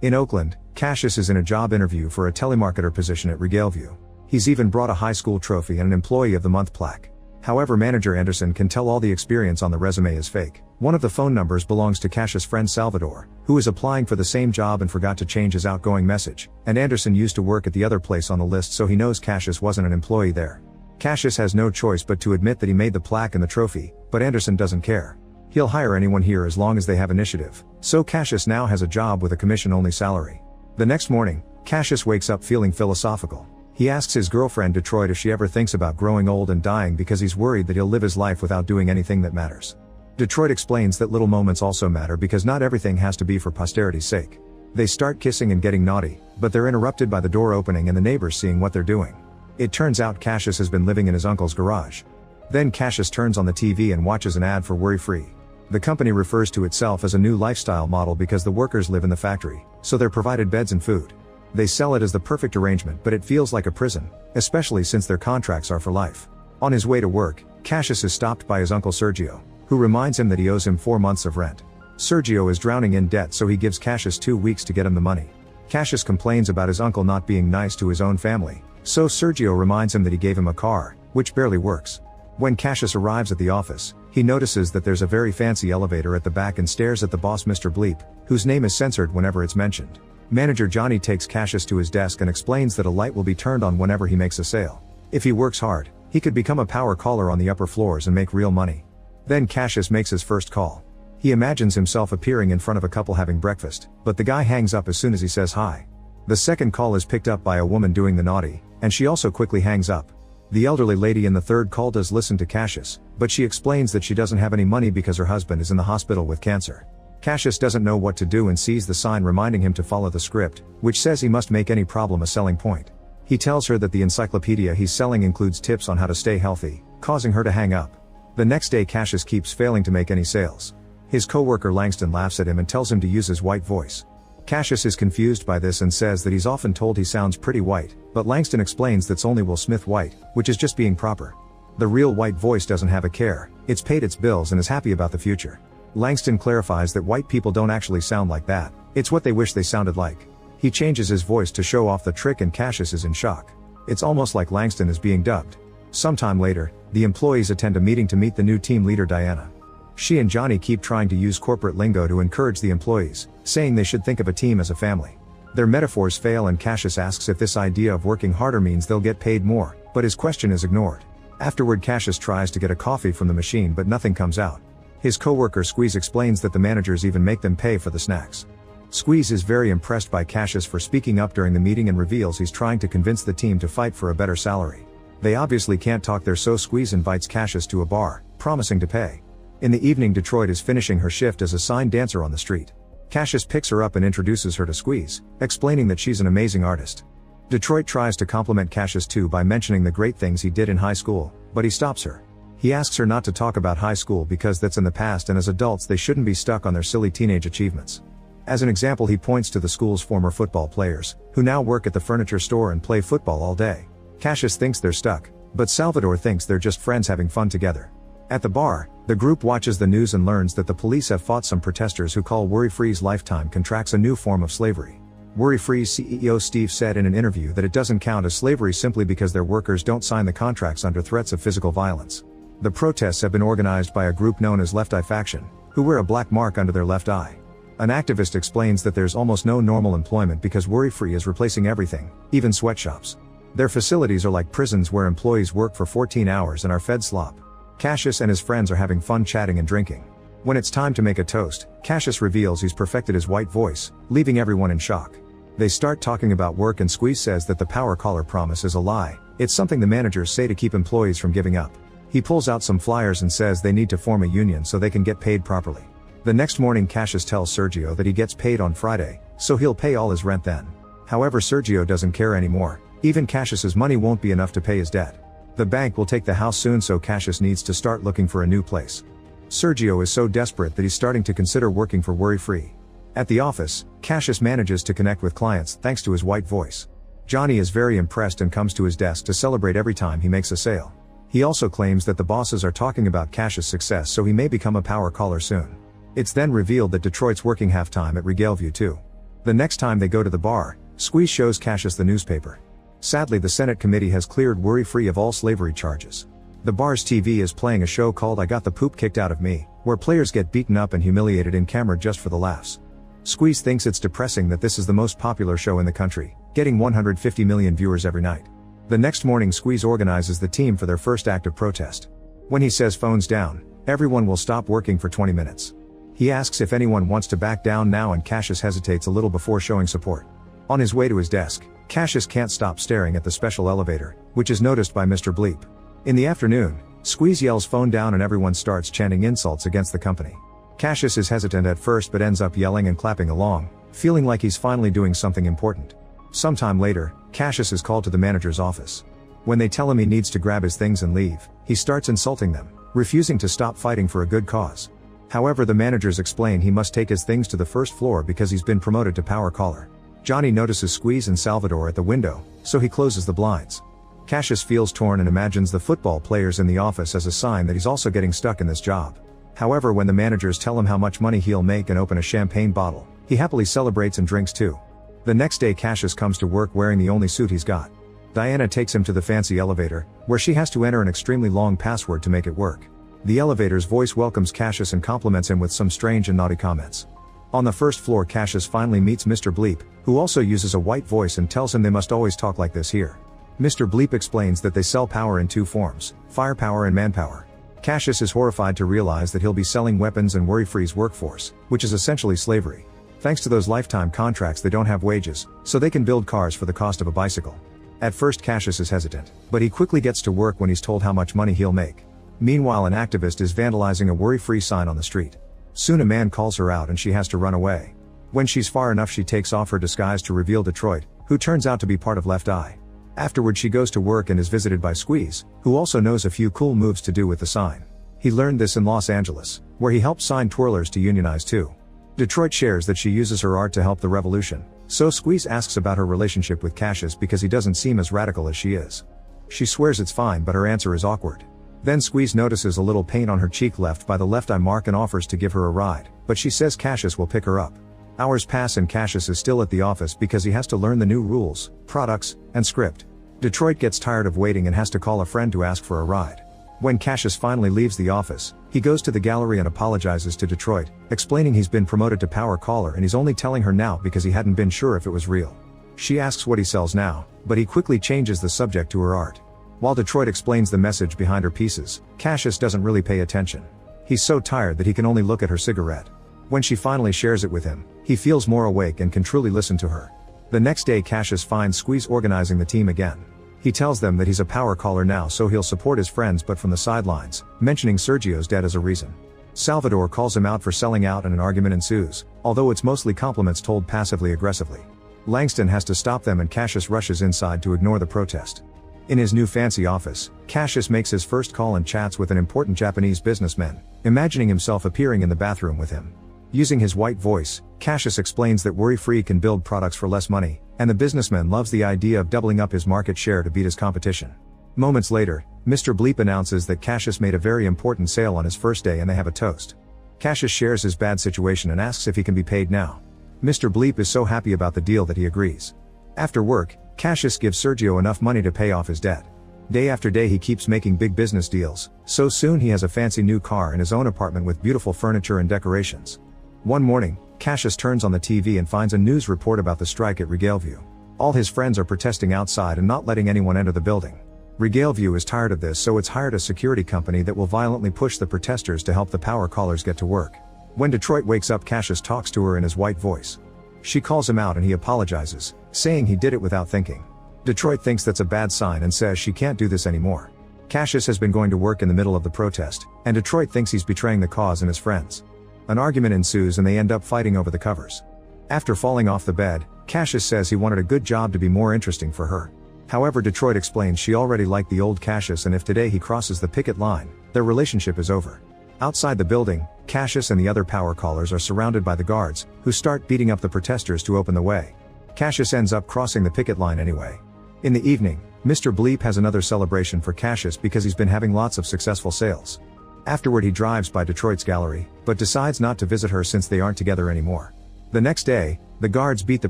In Oakland, Cassius is in a job interview for a telemarketer position at Regaleview. He's even brought a high school trophy and an Employee of the Month plaque. However, manager Anderson can tell all the experience on the resume is fake. One of the phone numbers belongs to Cassius' friend Salvador, who is applying for the same job and forgot to change his outgoing message, and Anderson used to work at the other place on the list, so he knows Cassius wasn't an employee there. Cassius has no choice but to admit that he made the plaque and the trophy, but Anderson doesn't care. He'll hire anyone here as long as they have initiative, so Cassius now has a job with a commission-only salary. The next morning, Cassius wakes up feeling philosophical. He asks his girlfriend Detroit if she ever thinks about growing old and dying because he's worried that he'll live his life without doing anything that matters. Detroit explains that little moments also matter because not everything has to be for posterity's sake. They start kissing and getting naughty, but they're interrupted by the door opening and the neighbors seeing what they're doing. It turns out Cassius has been living in his uncle's garage. Then Cassius turns on the TV and watches an ad for Worry-Free. The company refers to itself as a new lifestyle model because the workers live in the factory, so they're provided beds and food. They sell it as the perfect arrangement, but it feels like a prison, especially since their contracts are for life. On his way to work, Cassius is stopped by his uncle Sergio, who reminds him that he owes him 4 months of rent. Sergio is drowning in debt, so he gives Cassius 2 weeks to get him the money. Cassius complains about his uncle not being nice to his own family, so Sergio reminds him that he gave him a car, which barely works. When Cassius arrives at the office, he notices that there's a very fancy elevator at the back and stares at the boss, Mr. Bleep, whose name is censored whenever it's mentioned. Manager Johnny takes Cassius to his desk and explains that a light will be turned on whenever he makes a sale. If he works hard, he could become a power caller on the upper floors and make real money. Then Cassius makes his first call. He imagines himself appearing in front of a couple having breakfast, but the guy hangs up as soon as he says hi. The second call is picked up by a woman doing the naughty, and she also quickly hangs up. The elderly lady in the third call does listen to Cassius, but she explains that she doesn't have any money because her husband is in the hospital with cancer. Cassius doesn't know what to do and sees the sign reminding him to follow the script, which says he must make any problem a selling point. He tells her that the encyclopedia he's selling includes tips on how to stay healthy, causing her to hang up. The next day Cassius keeps failing to make any sales. His co-worker Langston laughs at him and tells him to use his white voice. Cassius is confused by this and says that he's often told he sounds pretty white, but Langston explains that's only Will Smith white, which is just being proper. The real white voice doesn't have a care, it's paid its bills and is happy about the future. Langston clarifies that white people don't actually sound like that, it's what they wish they sounded like. He changes his voice to show off the trick and Cassius is in shock. It's almost like Langston is being dubbed. Sometime later, the employees attend a meeting to meet the new team leader Diana. She and Johnny keep trying to use corporate lingo to encourage the employees, saying they should think of a team as a family. Their metaphors fail and Cassius asks if this idea of working harder means they'll get paid more, but his question is ignored. Afterward Cassius tries to get a coffee from the machine but nothing comes out. His co-worker Squeeze explains that the managers even make them pay for the snacks. Squeeze is very impressed by Cassius for speaking up during the meeting and reveals he's trying to convince the team to fight for a better salary. They obviously can't talk there, so Squeeze invites Cassius to a bar, promising to pay. In the evening Detroit is finishing her shift as a sign dancer on the street. Cassius picks her up and introduces her to Squeeze, explaining that she's an amazing artist. Detroit tries to compliment Cassius too by mentioning the great things he did in high school, but he stops her. He asks her not to talk about high school because that's in the past and as adults they shouldn't be stuck on their silly teenage achievements. As an example he points to the school's former football players, who now work at the furniture store and play football all day. Cassius thinks they're stuck, but Salvador thinks they're just friends having fun together. At the bar, the group watches the news and learns that the police have fought some protesters who call Worry-Free's lifetime contracts a new form of slavery. Worry-Free's CEO Steve said in an interview that it doesn't count as slavery simply because their workers don't sign the contracts under threats of physical violence. The protests have been organized by a group known as Left Eye Faction, who wear a black mark under their left eye. An activist explains that there's almost no normal employment because Worry-Free is replacing everything, even sweatshops. Their facilities are like prisons where employees work for 14 hours and are fed slop. Cassius and his friends are having fun chatting and drinking. When it's time to make a toast, Cassius reveals he's perfected his white voice, leaving everyone in shock. They start talking about work and Squeeze says that the power caller promise is a lie, it's something the managers say to keep employees from giving up. He pulls out some flyers and says they need to form a union so they can get paid properly. The next morning Cassius tells Sergio that he gets paid on Friday, so he'll pay all his rent then. However, Sergio doesn't care anymore, even Cassius's money won't be enough to pay his debt. The bank will take the house soon, so Cassius needs to start looking for a new place. Sergio is so desperate that he's starting to consider working for Worry-Free. At the office, Cassius manages to connect with clients thanks to his white voice. Johnny is very impressed and comes to his desk to celebrate every time he makes a sale. He also claims that the bosses are talking about Cassius' success, so he may become a power caller soon. It's then revealed that Detroit's working half-time at Regaleview too. The next time they go to the bar, Squeeze shows Cassius the newspaper. Sadly, the Senate committee has cleared Worry-Free of all slavery charges. The bar's TV is playing a show called I Got the Poop Kicked Out of Me, where players get beaten up and humiliated in camera just for the laughs. Squeeze thinks it's depressing that this is the most popular show in the country, getting 150 million viewers every night. The next morning, Squeeze organizes the team for their first act of protest. When he says phones down, everyone will stop working for 20 minutes. He asks if anyone wants to back down now, and Cassius hesitates a little before showing support. On his way to his desk, Cassius can't stop staring at the special elevator, which is noticed by Mr. Bleep. In the afternoon, Squeeze yells phone down and everyone starts chanting insults against the company. Cassius is hesitant at first but ends up yelling and clapping along, feeling like he's finally doing something important. Sometime later, Cassius is called to the manager's office. When they tell him he needs to grab his things and leave, he starts insulting them, refusing to stop fighting for a good cause. However, the managers explain he must take his things to the first floor because he's been promoted to power caller. Johnny notices Squeeze and Salvador at the window, so he closes the blinds. Cassius feels torn and imagines the football players in the office as a sign that he's also getting stuck in this job. However, when the managers tell him how much money he'll make and open a champagne bottle, he happily celebrates and drinks too. The next day, Cassius comes to work wearing the only suit he's got. Diana takes him to the fancy elevator, where she has to enter an extremely long password to make it work. The elevator's voice welcomes Cassius and compliments him with some strange and naughty comments. On the first floor, Cassius finally meets Mr. Bleep, who also uses a white voice and tells him they must always talk like this here. Mr. Bleep explains that they sell power in two forms, firepower and manpower. Cassius is horrified to realize that he'll be selling weapons and Worry-Free's workforce, which is essentially slavery. Thanks to those lifetime contracts, they don't have wages, so they can build cars for the cost of a bicycle. At first, Cassius is hesitant, but he quickly gets to work when he's told how much money he'll make. Meanwhile, an activist is vandalizing a Worry-Free sign on the street. Soon a man calls her out and she has to run away. When she's far enough, she takes off her disguise to reveal Detroit, who turns out to be part of Left Eye. Afterward, she goes to work and is visited by Squeeze, who also knows a few cool moves to do with the sign. He learned this in Los Angeles, where he helped sign twirlers to unionize too. Detroit shares that she uses her art to help the revolution, so Squeeze asks about her relationship with Cassius because he doesn't seem as radical as she is. She swears it's fine, but her answer is awkward. Then Squeeze notices a little paint on her cheek left by the left eye mark and offers to give her a ride, but she says Cassius will pick her up. Hours pass and Cassius is still at the office because he has to learn the new rules, products, and script. Detroit gets tired of waiting and has to call a friend to ask for a ride. When Cassius finally leaves the office, he goes to the gallery and apologizes to Detroit, explaining he's been promoted to power caller and he's only telling her now because he hadn't been sure if it was real. She asks what he sells now, but he quickly changes the subject to her art. While Detroit explains the message behind her pieces, Cassius doesn't really pay attention. He's so tired that he can only look at her cigarette. When she finally shares it with him, he feels more awake and can truly listen to her. The next day, Cassius finds Squeeze organizing the team again. He tells them that he's a power caller now, so he'll support his friends, but from the sidelines, mentioning Sergio's debt as a reason. Salvador calls him out for selling out and an argument ensues, although it's mostly compliments told passively aggressively. Langston has to stop them and Cassius rushes inside to ignore the protest. In his new fancy office, Cassius makes his first call and chats with an important Japanese businessman, imagining himself appearing in the bathroom with him. Using his white voice, Cassius explains that Worry-Free can build products for less money, and the businessman loves the idea of doubling up his market share to beat his competition. Moments later, Mr. Bleep announces that Cassius made a very important sale on his first day and they have a toast. Cassius shares his bad situation and asks if he can be paid now. Mr. Bleep is so happy about the deal that he agrees. After work, Cassius gives Sergio enough money to pay off his debt. Day after day he keeps making big business deals, so soon he has a fancy new car and his own apartment with beautiful furniture and decorations. One morning, Cassius turns on the TV and finds a news report about the strike at Regaleview. All his friends are protesting outside and not letting anyone enter the building. Regaleview is tired of this, so it's hired a security company that will violently push the protesters to help the power callers get to work. When Detroit wakes up, Cassius talks to her in his white voice. She calls him out and he apologizes, saying he did it without thinking. Detroit thinks that's a bad sign and says she can't do this anymore. Cassius has been going to work in the middle of the protest, and Detroit thinks he's betraying the cause and his friends. An argument ensues and they end up fighting over the covers. After falling off the bed, Cassius says he wanted a good job to be more interesting for her. However, Detroit explains she already liked the old Cassius and if today he crosses the picket line, their relationship is over. Outside the building, Cassius and the other power callers are surrounded by the guards, who start beating up the protesters to open the way. Cassius ends up crossing the picket line anyway. In the evening, Mr. Bleep has another celebration for Cassius because he's been having lots of successful sales. Afterward he drives by Detroit's gallery, but decides not to visit her since they aren't together anymore. The next day, the guards beat the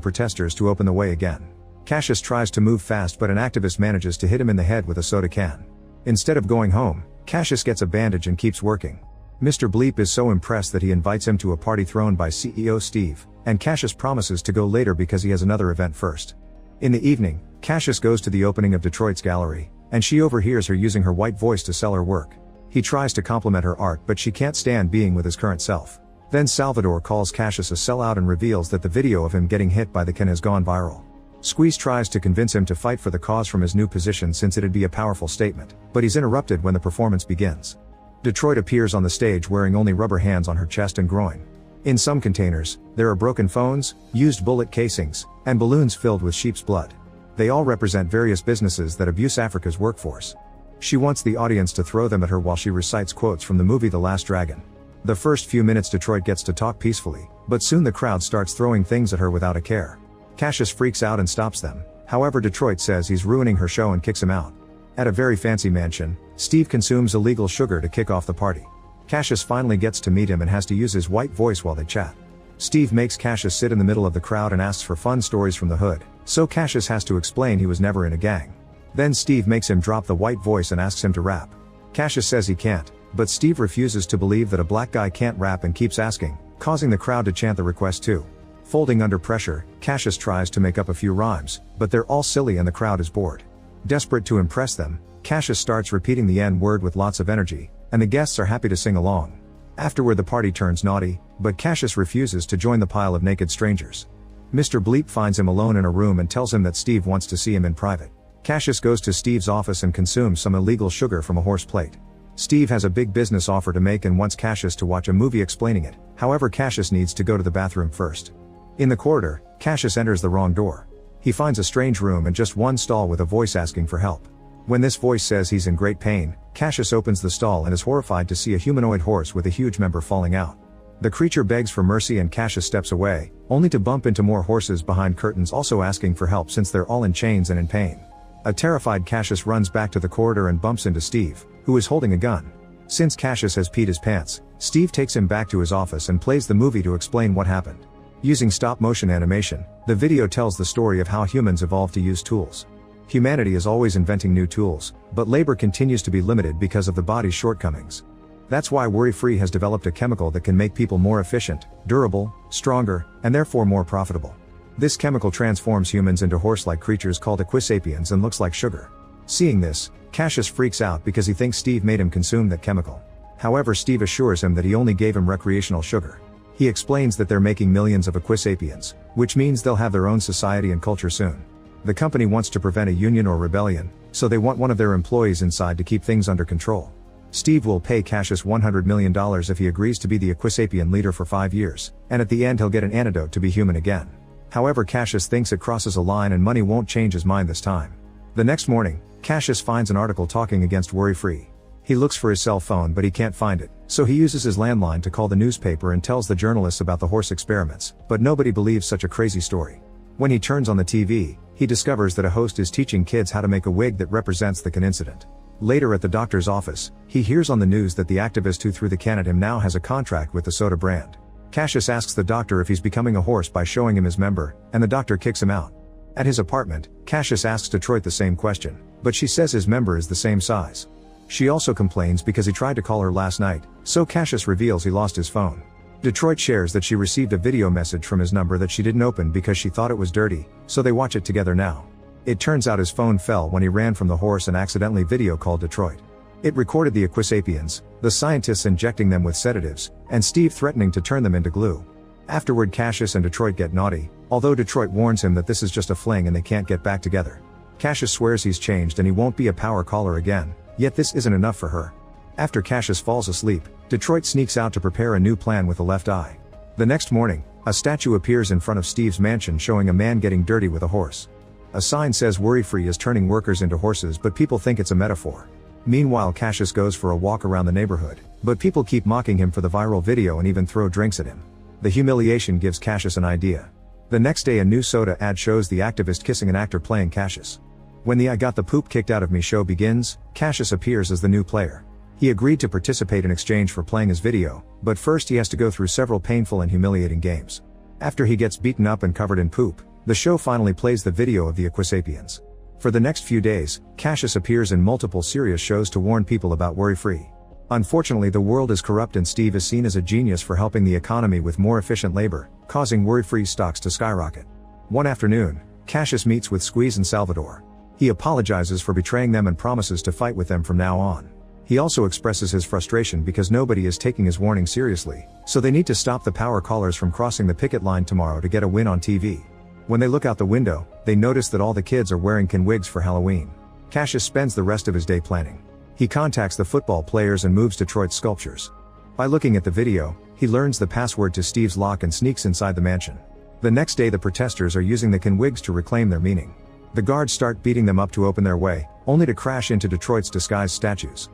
protesters to open the way again. Cassius tries to move fast, but an activist manages to hit him in the head with a soda can. Instead of going home, Cassius gets a bandage and keeps working. Mr. Bleep is so impressed that he invites him to a party thrown by CEO Steve, and Cassius promises to go later because he has another event first. In the evening, Cassius goes to the opening of Detroit's gallery, and she overhears her using her white voice to sell her work. He tries to compliment her art, but she can't stand being with his current self. Then Salvador calls Cassius a sellout and reveals that the video of him getting hit by the can has gone viral. Squeeze tries to convince him to fight for the cause from his new position since it'd be a powerful statement, but he's interrupted when the performance begins. Detroit appears on the stage wearing only rubber hands on her chest and groin. In some containers, there are broken phones, used bullet casings, and balloons filled with sheep's blood. They all represent various businesses that abuse Africa's workforce. She wants the audience to throw them at her while she recites quotes from the movie The Last Dragon. The first few minutes Detroit gets to talk peacefully, but soon the crowd starts throwing things at her without a care. Cassius freaks out and stops them, however Detroit says he's ruining her show and kicks him out. At a very fancy mansion, Steve consumes illegal sugar to kick off the party. Cassius finally gets to meet him and has to use his white voice while they chat. Steve makes Cassius sit in the middle of the crowd and asks for fun stories from the hood, so Cassius has to explain he was never in a gang. Then Steve makes him drop the white voice and asks him to rap. Cassius says he can't, but Steve refuses to believe that a black guy can't rap and keeps asking, causing the crowd to chant the request too. Folding under pressure, Cassius tries to make up a few rhymes, but they're all silly and the crowd is bored. Desperate to impress them, Cassius starts repeating the N-word with lots of energy, and the guests are happy to sing along. Afterward the party turns naughty, but Cassius refuses to join the pile of naked strangers. Mr. Bleep finds him alone in a room and tells him that Steve wants to see him in private. Cassius goes to Steve's office and consumes some illegal sugar from a horse plate. Steve has a big business offer to make and wants Cassius to watch a movie explaining it, however Cassius needs to go to the bathroom first. In the corridor, Cassius enters the wrong door. He finds a strange room and just one stall with a voice asking for help. When this voice says he's in great pain, Cassius opens the stall and is horrified to see a humanoid horse with a huge member falling out. The creature begs for mercy and Cassius steps away, only to bump into more horses behind curtains also asking for help since they're all in chains and in pain. A terrified Cassius runs back to the corridor and bumps into Steve, who is holding a gun. Since Cassius has peed his pants, Steve takes him back to his office and plays the movie to explain what happened. Using stop-motion animation, the video tells the story of how humans evolved to use tools. Humanity is always inventing new tools, but labor continues to be limited because of the body's shortcomings. That's why Worry-Free has developed a chemical that can make people more efficient, durable, stronger, and therefore more profitable. This chemical transforms humans into horse-like creatures called equisapiens and looks like sugar. Seeing this, Cassius freaks out because he thinks Steve made him consume that chemical. However, Steve assures him that he only gave him recreational sugar. He explains that they're making millions of equisapiens, which means they'll have their own society and culture soon. The company wants to prevent a union or rebellion, so they want one of their employees inside to keep things under control. Steve will pay Cassius $100 million if he agrees to be the equisapien leader for 5 years, and at the end he'll get an antidote to be human again. However, Cassius thinks it crosses a line and money won't change his mind this time. The next morning, Cassius finds an article talking against Worry-Free. He looks for his cell phone but he can't find it, so he uses his landline to call the newspaper and tells the journalists about the horse experiments, but nobody believes such a crazy story. When he turns on the TV, he discovers that a host is teaching kids how to make a wig that represents the can incident. Later at the doctor's office, he hears on the news that the activist who threw the can at him now has a contract with the soda brand. Cassius asks the doctor if he's becoming a horse by showing him his member, and the doctor kicks him out. At his apartment, Cassius asks Detroit the same question, but she says his member is the same size. She also complains because he tried to call her last night, so Cassius reveals he lost his phone. Detroit shares that she received a video message from his number that she didn't open because she thought it was dirty, so they watch it together now. It turns out his phone fell when he ran from the horse and accidentally video called Detroit. It recorded the equisapiens, the scientists injecting them with sedatives, and Steve threatening to turn them into glue. Afterward, Cassius and Detroit get naughty, although Detroit warns him that this is just a fling and they can't get back together. Cassius swears he's changed and he won't be a power caller again, yet this isn't enough for her. After Cassius falls asleep, Detroit sneaks out to prepare a new plan with the left eye. The next morning, a statue appears in front of Steve's mansion showing a man getting dirty with a horse. A sign says Worry-Free is turning workers into horses, but people think it's a metaphor. Meanwhile, Cassius goes for a walk around the neighborhood, but people keep mocking him for the viral video and even throw drinks at him. The humiliation gives Cassius an idea. The next day, a new soda ad shows the activist kissing an actor playing Cassius. When the I Got the Poop Kicked Out of Me show begins, Cassius appears as the new player. He agreed to participate in exchange for playing his video, but first he has to go through several painful and humiliating games. After he gets beaten up and covered in poop, the show finally plays the video of the Equisapiens. For the next few days, Cassius appears in multiple serious shows to warn people about worry-free. Unfortunately, the world is corrupt and Steve is seen as a genius for helping the economy with more efficient labor, causing worry-free stocks to skyrocket. One afternoon, Cassius meets with Squeeze and Salvador. He apologizes for betraying them and promises to fight with them from now on. He also expresses his frustration because nobody is taking his warning seriously, so they need to stop the power callers from crossing the picket line tomorrow to get a win on TV. When they look out the window, they notice that all the kids are wearing wigs for Halloween. Cassius spends the rest of his day planning. He contacts the football players and moves Detroit's sculptures. By looking at the video, he learns the password to Steve's lock and sneaks inside the mansion. The next day the protesters are using the wigs to reclaim their meaning. The guards start beating them up to open their way, only to crash into Detroit's disguised statues.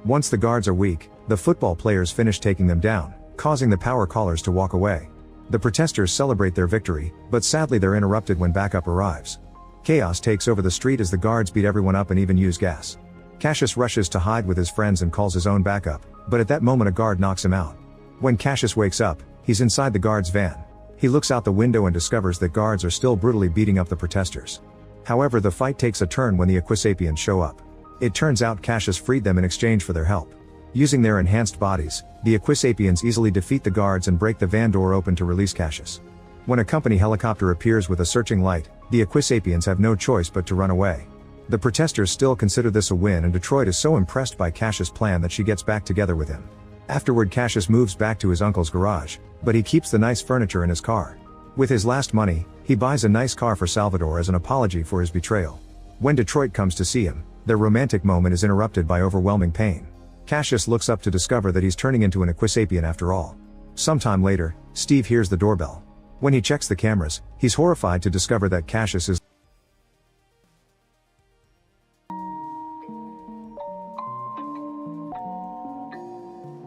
Once the guards are weak, the football players finish taking them down, causing the power callers to walk away. The protesters celebrate their victory, but sadly they're interrupted when backup arrives. Chaos takes over the street as the guards beat everyone up and even use gas. Cassius rushes to hide with his friends and calls his own backup, but at that moment a guard knocks him out. When Cassius wakes up, he's inside the guard's van. He looks out the window and discovers that guards are still brutally beating up the protesters. However, the fight takes a turn when the Equisapiens show up. It turns out Cassius freed them in exchange for their help. Using their enhanced bodies, the Equisapiens easily defeat the guards and break the van door open to release Cassius. When a company helicopter appears with a searching light, the Equisapiens have no choice but to run away. The protesters still consider this a win and Detroit is so impressed by Cassius' plan that she gets back together with him. Afterward, Cassius moves back to his uncle's garage, but he keeps the nice furniture in his car. With his last money, he buys a nice car for Salvador as an apology for his betrayal. When Detroit comes to see him, their romantic moment is interrupted by overwhelming pain. Cassius looks up to discover that he's turning into an Equisapien after all. Sometime later, Steve hears the doorbell. When he checks the cameras, he's horrified to discover that Cassius is